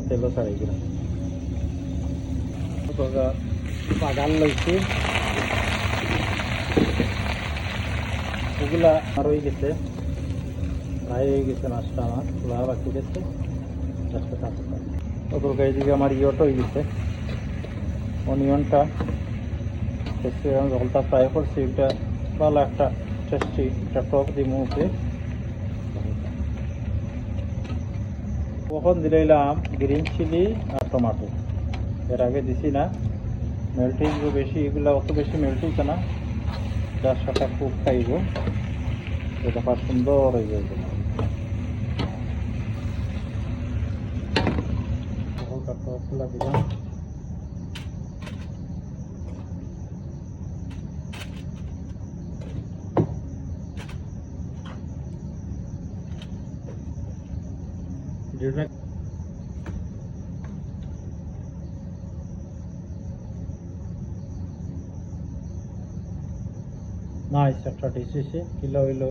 তেল ছাড়াই কিনা বাগান লইছি ওগুলা আর হয়ে গেছে প্রায় হয়ে গেছে মাছটা আমার খোলা বাকি গেছে তরকারি দিকে আমার ইয়েটা হয়ে গেছে অনিয়নটা জলটা ফ্রাই করছি ওইটা ভালো একটা টেস্টি একটা টক দিয়ে মুখে কখন দিলাম গ্রিন চিলি আর টমাটো এর আগে দিছি না মেল্টিং বেশি এগুলো অত বেশি মেল্টিং না যার সাথে খুব খাইব এটা খুব সুন্দর হয়ে যাবে দিলাম নাইস একটা ডিশ এসে কিলো হইলো